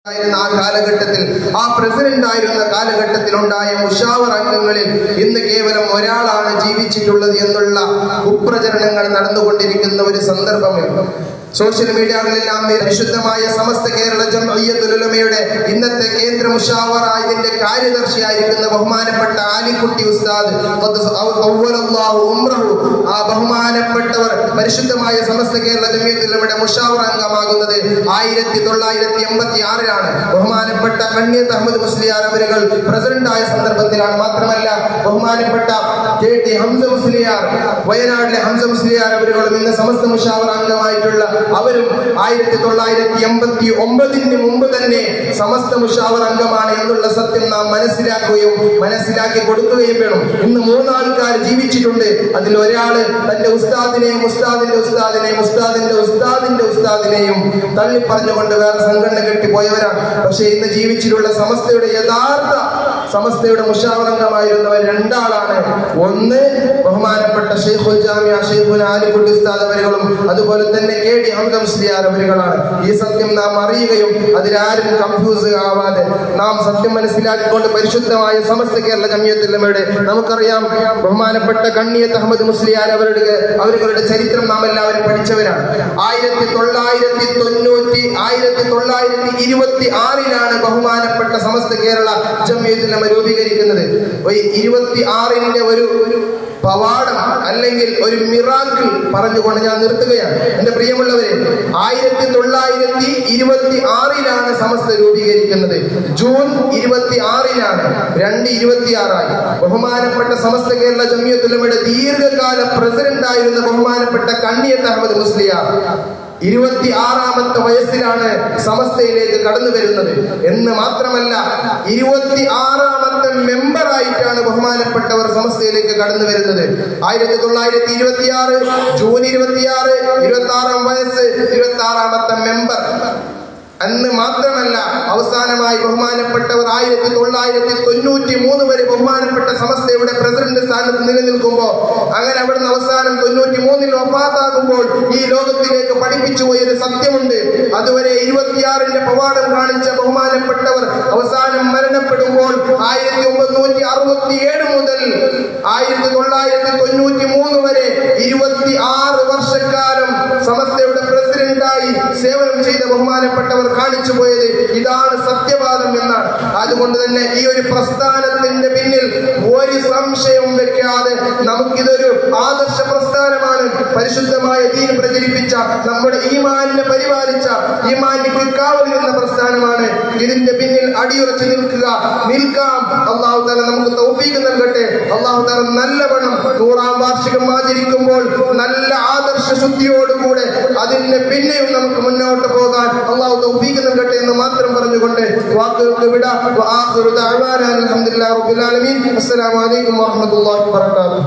ആ കാലഘട്ടത്തിൽ ആ പ്രസിഡന്റ് ആയിരുന്ന കാലഘട്ടത്തിൽ ഉണ്ടായ മുഷാവർ അംഗങ്ങളിൽ ഇന്ന് കേവലം ഒരാളാണ് ജീവിച്ചിട്ടുള്ളത് എന്നുള്ള കുപ്രചരണങ്ങൾ നടന്നുകൊണ്ടിരിക്കുന്ന ഒരു സന്ദർഭമിൽ സോഷ്യൽ മീഡിയകളിലെല്ലാം പരിശുദ്ധമായ സമസ്ത കേരള ജംഇയ്യത്തുൽ ഉലമയുടെ ഇന്നത്തെ കേന്ദ്ര മുഷാവറ ഇതിന്റെ കാര്യദർശിയായിരിക്കുന്ന ബഹുമാനപ്പെട്ട ആലിക്കുട്ടി ഉസ്താദ് ആ ബഹുമാനപ്പെട്ടവർ പരിശുദ്ധമായ സമസ്ത കേരള ജംഇയ്യത്തുൽ ഉലമയുടെ മുഷാവറ അംഗമാകുന്നത് 1986 ബഹുമാനപ്പെട്ട കണ്ണിയത്ത് അഹമ്മദ് മുസ്ലിയാർ അവരുകൾ പ്രസിഡന്റായ സന്ദർഭത്തിലാണ്. മാത്രമല്ല ബഹുമാനപ്പെട്ട KT ഹംസ മുസ്ലിയാർ, വയനാട്ടിലെ ഹംസ മുസ്ലിയാർ അവരുകളും ഇന്ന് സമസ്ത മുഷാവറ അംഗമായിട്ടുള്ള അവരും 1989 മുമ്പ് തന്നെ സമസ്ത മുഷാവറ അംഗമാണ് എന്നുള്ള സത്യം നാം മനസ്സിലാക്കി കൊടുക്കുകയും വേണം. ഇന്ന് 3 ആൾക്കാർ ജീവിച്ചിട്ടുണ്ട്. അതിൽ ഒരാള് തന്റെ ഉസ്താദിനെയും ഉസ്താദിന്റെയും തള്ളി പറഞ്ഞുകൊണ്ട് വേറെ സംഘടന കെട്ടിപ്പോയവരാണ്. പക്ഷെ ഇന്ന് ജീവിച്ചിട്ടുള്ള സമസ്തയുടെ മുഷാവറ അംഗമായിരുന്നവർ 2 ആളാണ്. ഒന്ന് ബഹുമാനപ്പെട്ട ഷെയ്ഖുൽ ജാമിഅ ഷെയ്ഖുന ആലിക്കുട്ടി ഉസ്താദ് അവരുകളും അതുപോലെ തന്നെ KT ഹംസ മുസ്ലിയാർ അവരുകളാണ്. ഈ സത്യം നാം അറിയുകയും അതിലാരും കൺഫ്യൂസ് ആവാതെ നാം സത്യം മനസ്സിലാക്കിക്കൊണ്ട് പരിശുദ്ധമായ സമസ്ത കേരള ജംഇയ്യത്തുൽ ഉലമയുടെ നമുക്കറിയാം ബഹുമാനപ്പെട്ട കണ്ണിയത്ത് അഹമ്മദ് മുസ്ലിയാർ അവരുടെ ചരിത്രം നാം എല്ലാവരും പഠിച്ചവരാണ്. 1926 ബഹുമാനപ്പെട്ട സമസ്ത കേരള ജംഇയ്യത്തുൽ ഉലമ രൂപീകരിക്കുന്നത്. 26 ഒരു പവാടം അല്ലെങ്കിൽ ഒരു മിറാക്കിൾ പറഞ്ഞുകൊണ്ട് ഞാൻ നിർത്തുകയാണ്. എന്റെ പ്രിയമുള്ളവരെ, 1926 സമസ്ത രൂപീകരിക്കുന്നത്. ജൂൺ 26 2026 ബഹുമാനപ്പെട്ട സമസ്ത കേരള ജംഇയ്യത്തുൽ ഉലമയുടെ ദീർഘകാല പ്രസിഡന്റ് ആയിരുന്ന ബഹുമാനപ്പെട്ട കണ്ണിയത്ത് അഹമ്മദ് മുസ്ലിയാർ 26ാമത്തെ വയസ്സിലാണ് സമസ്തയിലേക്ക് കടന്നു വരുന്നത് എന്ന് മാത്രമല്ല 26ാമത്തെ മെമ്പറായിട്ടാണ് ബഹുമാനപ്പെട്ടവർ സമസ്തയിലേക്ക് കടന്നു വരുന്നത്. 1926 ജൂൺ 26 26ാം വയസ്സ് 26ാമത്തെ മെമ്പർ. അന്ന് മാത്രമല്ല അവസാനമായി ബഹുമാനപ്പെട്ടവർ 1993 വരെ ബഹുമാനപ്പെട്ട സമസ്തയുടെ പ്രസിഡന്റ് സ്ഥാനത്ത് നിലനിൽക്കുമ്പോൾ അങ്ങനെ അവിടുന്ന് അവസാനം 93 വഫാത്താകുമ്പോൾ ഈ ലോകത്തിലേക്ക് പഠിപ്പിച്ചു പോയൊരു സത്യമുണ്ട്. അതുവരെ 26ന്റെ പവാടം കാണിച്ച ബഹുമാനപ്പെട്ടവർ അവസാനം മരണപ്പെടുമ്പോൾ 1967 മുതൽ 1993 വരെ 26 വർഷക്കാലം സമസ്തയുടെ പ്രസിഡന്റായി സേവനം ചെയ്ത ബഹുമാനപ്പെട്ടവർ കാണിച്ചു പോയത് ഇതാണ് സത്യവാദം എന്നാണ്. അതുകൊണ്ട് തന്നെ ഈ ഒരു പ്രസ്ഥാനത്തിന്റെ പിന്നിൽ ഒരു സംശയവും വെക്കാതെ നമുക്കിതൊരു ആദർശ പ്രസ്ഥാനമാണ്. പരിശുദ്ധമായ ദീൻ പ്രചരിപ്പിച്ച നമ്മുടെ ഈമാനിനെ പരിപാലിച്ച ഈമാനിക്ക് കാവലിരുന്ന പ്രസ്ഥാനമാണ്. ഇതിന്റെ പിന്നിൽ അടിയുറച്ച് നിൽക്കാം. അല്ലാഹു തആല നമുക്ക് തൗഫീഖ് നൽകട്ടെ. അല്ലാഹു തആല നല്ലവണ്ണം 100ാം വാർഷികം ആചരിക്കുമ്പോൾ നല്ല ആദർശ ശുദ്ധിയോടുകൂടെ അതിന്റെ പിന്നെയും നമുക്ക് മുന്നോട്ട് പോകാൻ അല്ലാഹു തൗഫീഖ് നൽകട്ടെ എന്ന് മാത്രം പറഞ്ഞുകൊണ്ട് വാക്കുകൾക്ക് വിട. വആഖിറു ദഅവാനാ അൽഹംദുലില്ലാഹി റബ്ബിൽ ആലമീൻ. അസ്സലാമു അലൈക്കും വറഹ്മത്തുള്ളാഹി വബറകാതുഹു.